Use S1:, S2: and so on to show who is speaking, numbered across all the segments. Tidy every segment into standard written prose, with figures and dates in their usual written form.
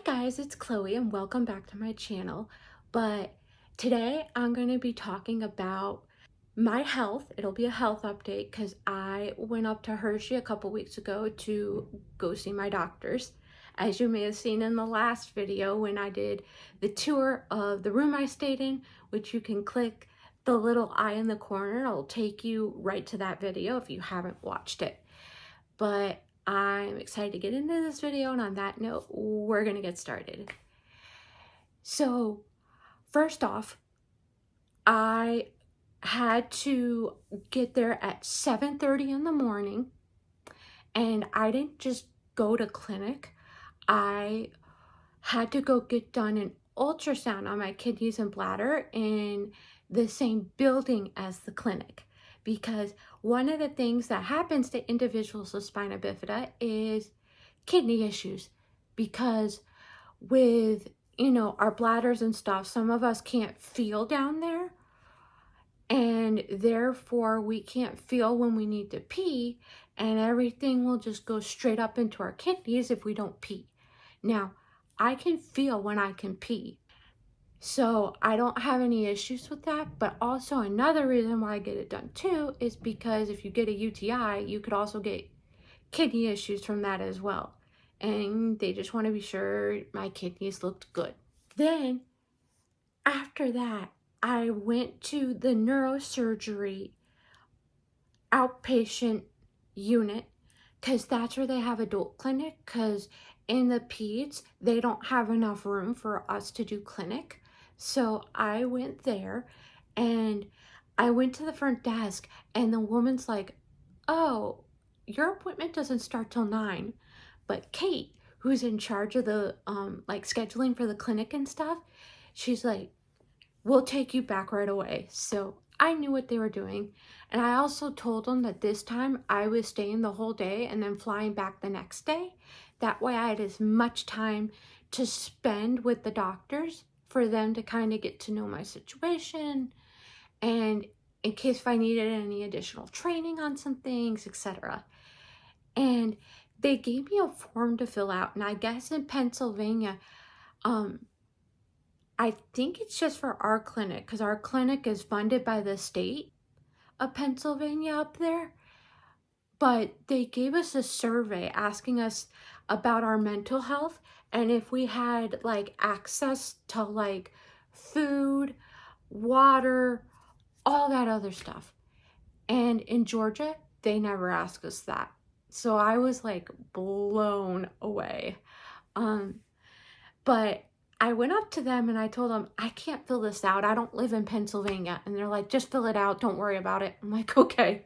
S1: guys, it's Chloe and welcome back to my channel. But today I'm going to be talking about my health. It'll be a health update because I went up to Hershey a couple weeks ago to go see my doctors. As you may have seen in the last video when I did the tour of the room I stayed in, which you can click the little eye in the corner. It'll take you right to that video if you haven't watched it. But I'm excited to get into this video, and on that note, we're gonna get started. So first off, I had to get there at 7:30 in the morning, and I didn't just go to clinic. I had to go get done an ultrasound on my kidneys and bladder in the same building as the clinic, because one of the things that happens to individuals with spina bifida is kidney issues, because with our bladders and stuff, some of us can't feel down there, and therefore we can't feel when we need to pee, and everything will just go straight up into our kidneys if we don't pee. Now, I can feel when I can pee, so I don't have any issues with that. But also another reason why I get it done too is because if you get a UTI, you could also get kidney issues from that as well. And they just want to be sure my kidneys looked good. Then after that, I went to the neurosurgery outpatient unit, because that's where they have adult clinic, because in the peds they don't have enough room for us to do clinic. So I went there, and I went to the front desk, and the woman's like, "Oh, your appointment doesn't start till 9, but Kate, who's in charge of the like scheduling for the clinic and stuff, she's like, we'll take you back right away." So I knew what they were doing. And I also told them that this time I was staying the whole day and then flying back the next day. That way I had as much time to spend with the doctors for them to kind of get to know my situation, and in case if I needed any additional training on some things, etc. And they gave me a form to fill out, and I guess in Pennsylvania, I think it's just for our clinic, because our clinic is funded by the state of Pennsylvania up there. But they gave us a survey asking us about our mental health and if we had like access to like food, water, all that other stuff. And in Georgia, they never asked us that. So I was like blown away. But I went up to them and I told them, I can't fill this out. I don't live in Pennsylvania. And they're like, just fill it out. Don't worry about it. I'm like, okay.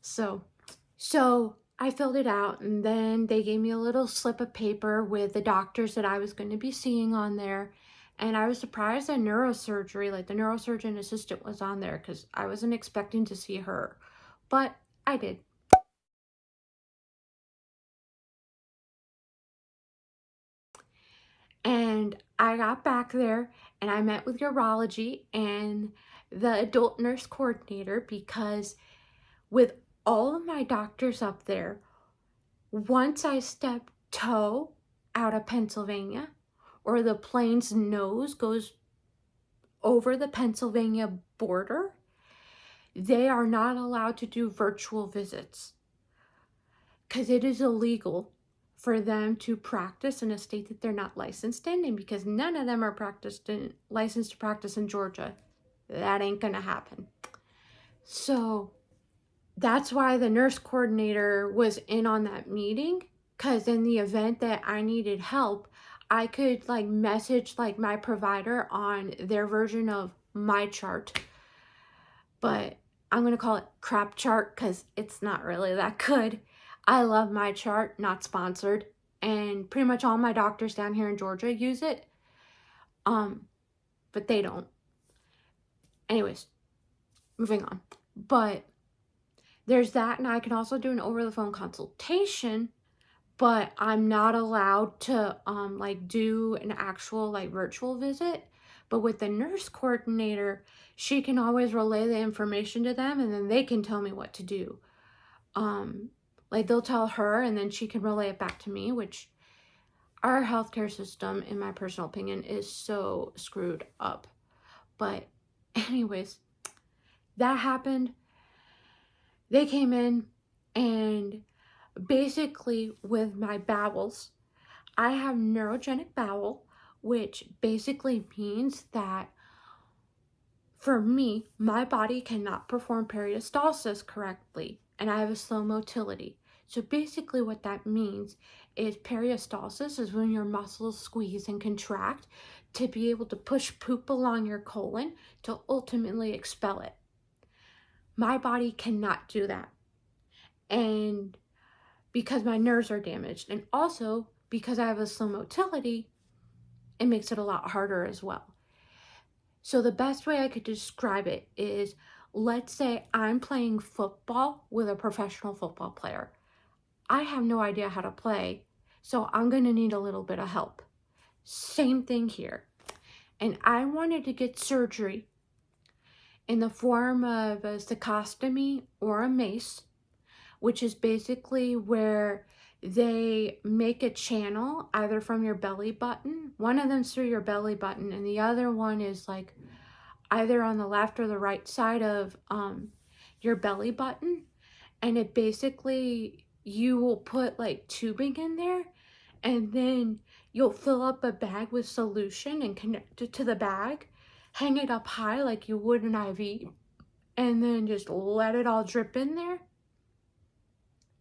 S1: So I filled it out, and then they gave me a little slip of paper with the doctors that I was going to be seeing on there. And I was surprised that neurosurgery, like the neurosurgeon assistant, was on there, because I wasn't expecting to see her, but I did. And I got back there and I met with urology and the adult nurse coordinator, because with all of my doctors up there, once I step toe out of Pennsylvania, or the plane's nose goes over the Pennsylvania border, they are not allowed to do virtual visits, because it is illegal for them to practice in a state that they're not licensed in. And because none of them are licensed to practice in Georgia, that ain't gonna happen. So that's why the nurse coordinator was in on that meeting, because in the event that I needed help, I could like message like my provider on their version of my chart. But I'm gonna call it crap chart because it's not really that good. I love my chart, not sponsored, and pretty much all my doctors down here in Georgia use it, but they don't. Anyways, moving on. But there's that, and I can also do an over-the-phone consultation, but I'm not allowed to like do an actual like virtual visit. But with the nurse coordinator, she can always relay the information to them, and then they can tell me what to do. Like they'll tell her, and then she can relay it back to me, which Our healthcare system, in my personal opinion, is so screwed up. But anyways, that happened. They came in, and basically with my bowels, I have neurogenic bowel, which basically means that for me, my body cannot perform peristalsis correctly, and I have a slow motility. So basically what that means is peristalsis is when your muscles squeeze and contract to be able to push poop along your colon to ultimately expel it. My body cannot do that. And because my nerves are damaged, and also because I have a slow motility, it makes it a lot harder as well. So the best way I could describe it is, let's say I'm playing football with a professional football player. I have no idea how to play, so I'm going to need a little bit of help. Same thing here. And I wanted to get surgery in the form of a cystectomy or a mace, which is basically where they make a channel either from your belly button. One of them's through your belly button, and the other one is like either on the left or the right side of your belly button. And it basically, you will put like tubing in there, and then you'll fill up a bag with solution and connect it to the bag, hang it up high like you would an IV, and then just let it all drip in there.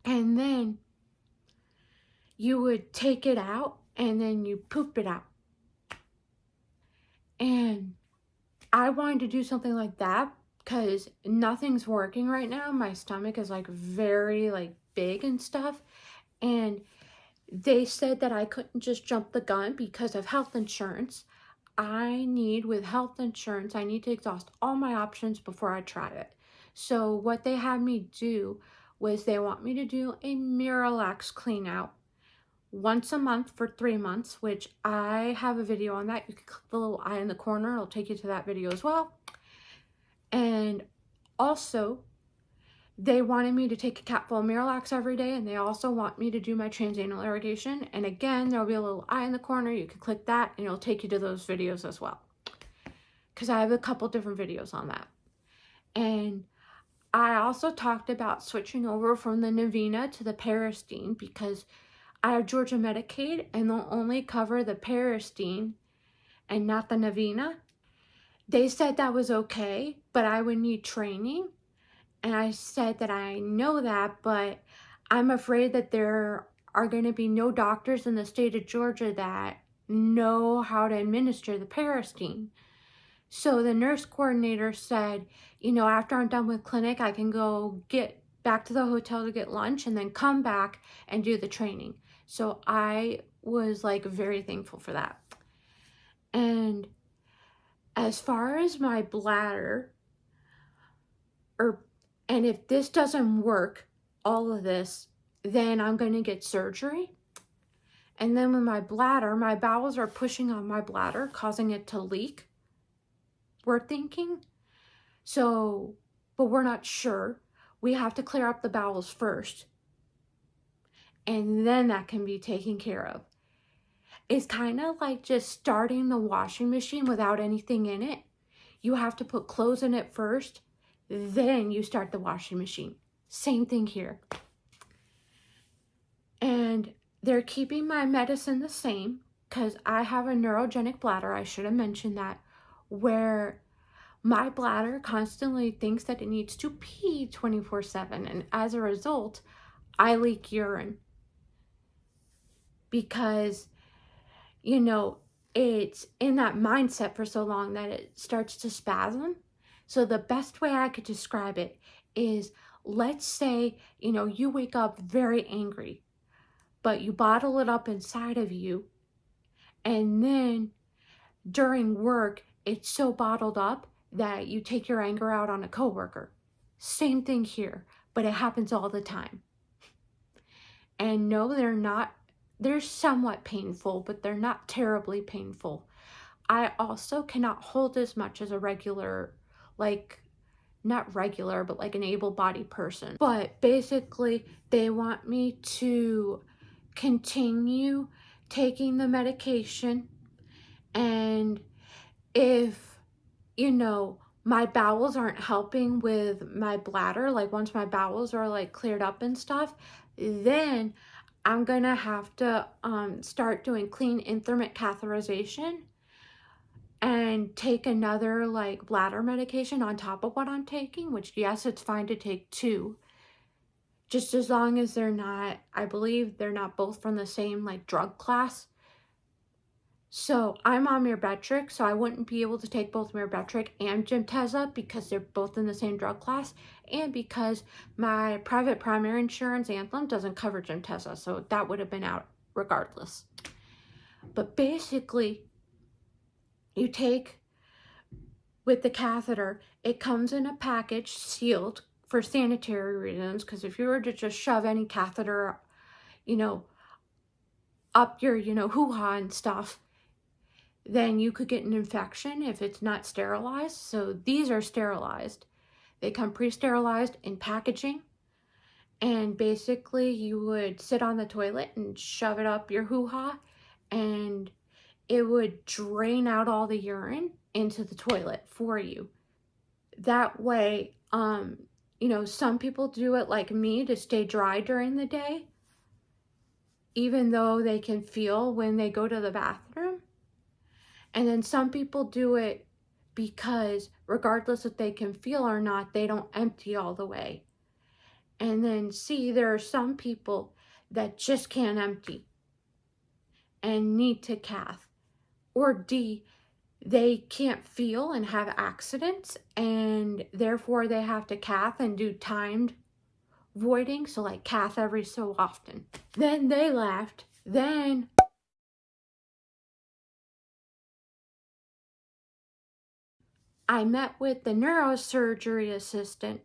S1: And then you would take it out and then you poop it out. And I wanted to do something like that because nothing's working right now. My stomach is like very like big and stuff. And they said that I couldn't just jump the gun because of health insurance. With health insurance, I need to exhaust all my options before I try it. So what they had me do was they want me to do a Miralax clean out once a month for 3 months, which I have a video on that. You can click the little eye in the corner. It'll take you to that video as well. And also, they wanted me to take a capful of Miralax every day, and they also want me to do my transanal irrigation. And again, there'll be a little eye in the corner. You can click that, and it'll take you to those videos as well, because I have a couple different videos on that. And I also talked about switching over from the Navina to the Parastine because I have Georgia Medicaid, and they'll only cover the Parastine and not the Navina. They said that was okay, but I would need training. And I said that I know that, but I'm afraid that there are going to be no doctors in the state of Georgia that know how to administer the Parastine. So the nurse coordinator said, you know, after I'm done with clinic, I can go get back to the hotel to get lunch and then come back and do the training. So I was like very thankful for that. And as far as my bladder, and if this doesn't work, all of this, then I'm going to get surgery. And then with my bladder, my bowels are pushing on my bladder, causing it to leak, we're thinking. So, but we're not sure. We have to clear up the bowels first, and then that can be taken care of. It's kind of like just starting the washing machine without anything in it. You have to put clothes in it first, then you start the washing machine. Same thing here. And they're keeping my medicine the same because I have a neurogenic bladder. I should have mentioned that, where my bladder constantly thinks that it needs to pee 24/7. And as a result, I leak urine because, you know, it's in that mindset for so long that it starts to spasm. So the best way I could describe it is, let's say, you know, you wake up very angry, but you bottle it up inside of you. And then during work, it's so bottled up that you take your anger out on a coworker. Same thing here, but it happens all the time. And no, they're somewhat painful, but they're not terribly painful. I also cannot hold as much as a regular, like, not regular, but like an able-bodied person. But basically, they want me to continue taking the medication, and if, you know, my bowels aren't helping with my bladder, like once my bowels are like cleared up and stuff, then I'm gonna have to start doing clean instrument catheterization and take another like bladder medication on top of what I'm taking, which yes, it's fine to take two, just as long as they're not, I believe they're not both from the same like drug class. So I'm on Bercerra, so I wouldn't be able to take both Bercerra and Gemtesa because they're both in the same drug class, and because my private primary insurance Anthem doesn't cover Gemtesa, so that would have been out regardless. But basically, you take with the catheter, it comes in a package sealed for sanitary reasons, because if you were to just shove any catheter, you know, up your, hoo-ha and stuff, then you could get an infection if it's not sterilized. So these are sterilized. They come pre-sterilized in packaging, and basically you would sit on the toilet and shove it up your hoo-ha, and it would drain out all the urine into the toilet for you. That way, some people do it like me to stay dry during the day, even though they can feel when they go to the bathroom. And then some people do it because regardless if they can feel or not, they don't empty all the way. And then C, there are some people that just can't empty and need to cath. Or D, they can't feel and have accidents, and therefore they have to cath and do timed voiding, so like cath every so often. Then they left. Then I met with the neurosurgery assistant,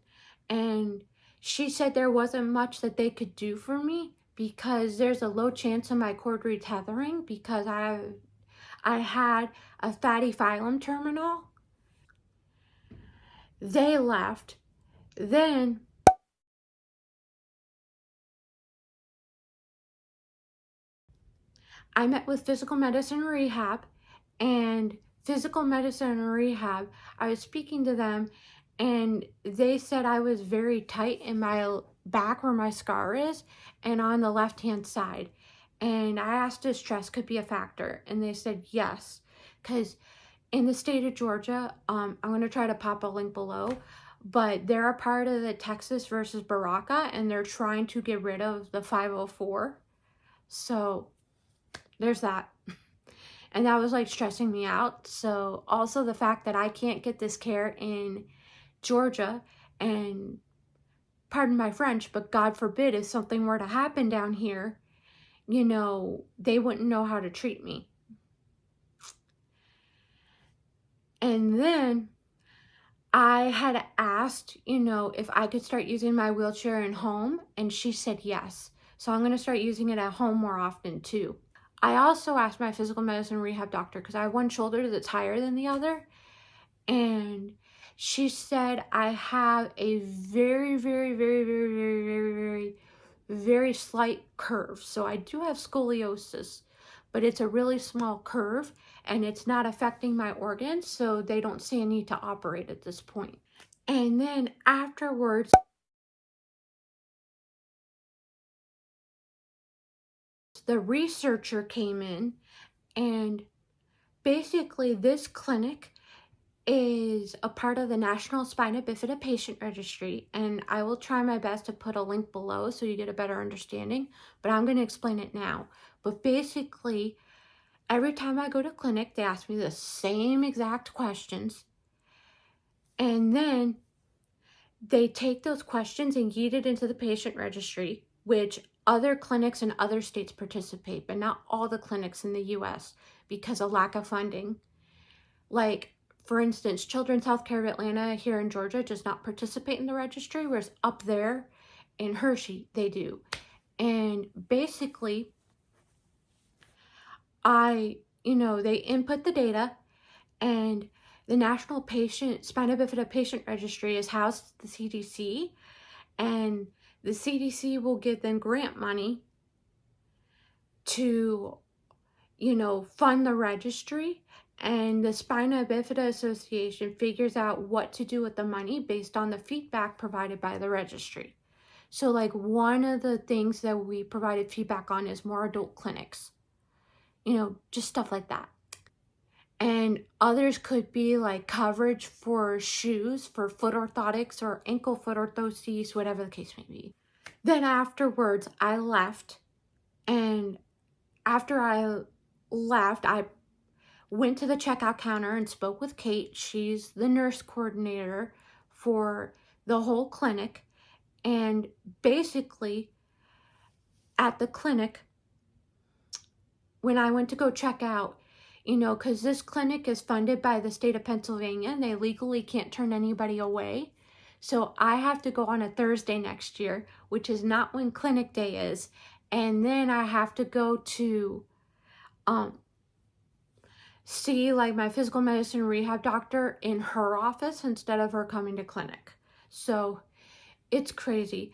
S1: and she said there wasn't much that they could do for me because there's a low chance of my cord retethering because I had a fatty phylum terminal. They left. Then I met with physical medicine rehab, and physical medicine and rehab, I was speaking to them, and they said I was very tight in my back where my scar is and on the left hand side. And I asked if stress could be a factor, and they said yes, because in the state of Georgia, I'm going to try to pop a link below, but they're a part of the Texas versus Baraka, and they're trying to get rid of the 504. So there's that. And that was like stressing me out. So also the fact that I can't get this care in Georgia, and pardon my French, but God forbid if something were to happen down here, they wouldn't know how to treat me. And then I had asked, if I could start using my wheelchair in home, and she said yes. So I'm going to start using it at home more often too. I also asked my physical medicine rehab doctor, because I have one shoulder that's higher than the other, and she said I have a very, very, very, very, very, very, very, very slight curve. So I do have scoliosis, but it's a really small curve, and it's not affecting my organs, so they don't see a need to operate at this point. And then afterwards, the researcher came in, and basically this clinic is a part of the National Spina Bifida Patient Registry, and I will try my best to put a link below so you get a better understanding, but I'm going to explain it now. But basically, every time I go to clinic, they ask me the same exact questions, and then they take those questions and yeet it into the patient registry, which other clinics in other states participate, but not all the clinics in the US because of lack of funding. Like, for instance, Children's Healthcare of Atlanta here in Georgia does not participate in the registry, whereas up there in Hershey, they do. And basically, they input the data, and the National Spina Bifida Patient Registry is housed at the CDC, and the CDC will give them grant money to fund the registry, and the Spina Bifida Association figures out what to do with the money based on the feedback provided by the registry. So like one of the things that we provided feedback on is more adult clinics, just stuff like that. And others could be like coverage for shoes, for foot orthotics or ankle foot orthoses, whatever the case may be. Then afterwards, I left. And after I left, I went to the checkout counter and spoke with Kate. She's the nurse coordinator for the whole clinic. And basically, at the clinic, when I went to go check out, because this clinic is funded by the state of Pennsylvania and they legally can't turn anybody away. So I have to go on a Thursday next year, which is not when clinic day is. And then I have to go to see like my physical medicine rehab doctor in her office instead of her coming to clinic. So it's crazy.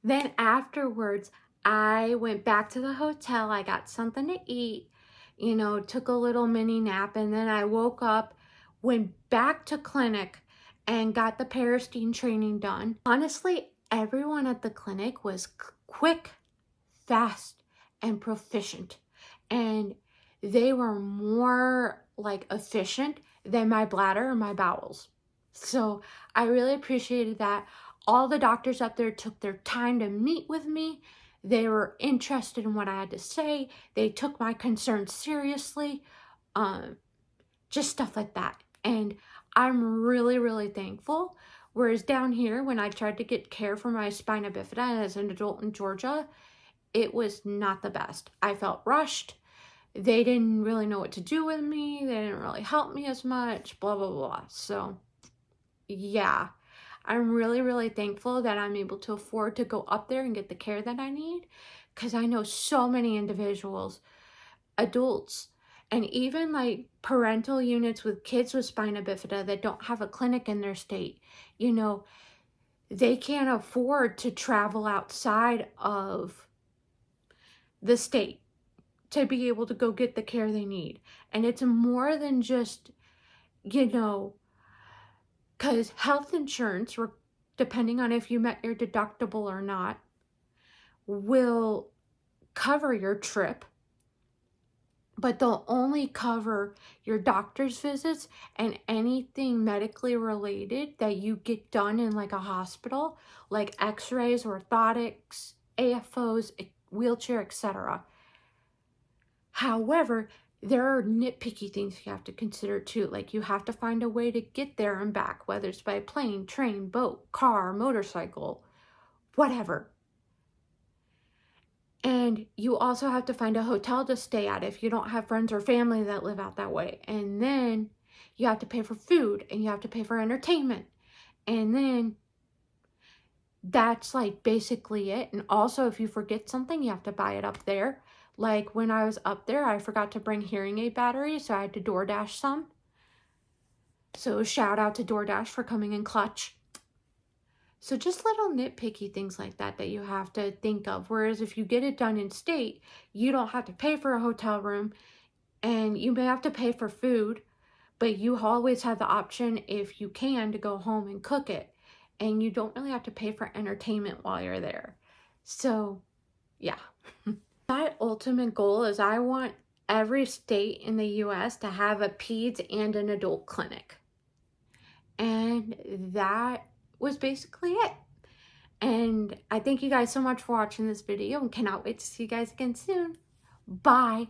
S1: Then afterwards, I went back to the hotel. I got something to eat, took a little mini nap, and then I woke up, went back to clinic, and got the Peristeen training done. Honestly, everyone at the clinic was quick, fast, and proficient. And they were more like efficient than my bladder or my bowels. So I really appreciated that. All the doctors up there took their time to meet with me. They were interested in what I had to say. They took my concerns seriously. Just stuff like that. And I'm really, really thankful. Whereas down here, when I tried to get care for my spina bifida as an adult in Georgia, it was not the best. I felt rushed. They didn't really know what to do with me. They didn't really help me as much, blah, blah, blah. So, yeah. I'm really, really thankful that I'm able to afford to go up there and get the care that I need, because I know so many individuals, adults, and even like parental units with kids with spina bifida that don't have a clinic in their state. They can't afford to travel outside of the state to be able to go get the care they need. And it's more than just, because health insurance, depending on if you met your deductible or not, will cover your trip, but they'll only cover your doctor's visits and anything medically related that you get done in like a hospital, like x-rays, orthotics, AFOs, wheelchair, etc. However, there are nitpicky things you have to consider too. Like you have to find a way to get there and back, whether it's by plane, train, boat, car, motorcycle, whatever. And you also have to find a hotel to stay at if you don't have friends or family that live out that way. And then you have to pay for food and you have to pay for entertainment. And then that's like basically it. And also if you forget something, you have to buy it up there. Like when I was up there, I forgot to bring hearing aid batteries, so I had to DoorDash some. So shout out to DoorDash for coming in clutch. So just little nitpicky things like that that you have to think of. Whereas if you get it done in state, you don't have to pay for a hotel room, and you may have to pay for food, but you always have the option, if you can, to go home and cook it. And you don't really have to pay for entertainment while you're there. So yeah. My ultimate goal is I want every state in the US to have a peds and an adult clinic. And that was basically it. And I thank you guys so much for watching this video and cannot wait to see you guys again soon. Bye.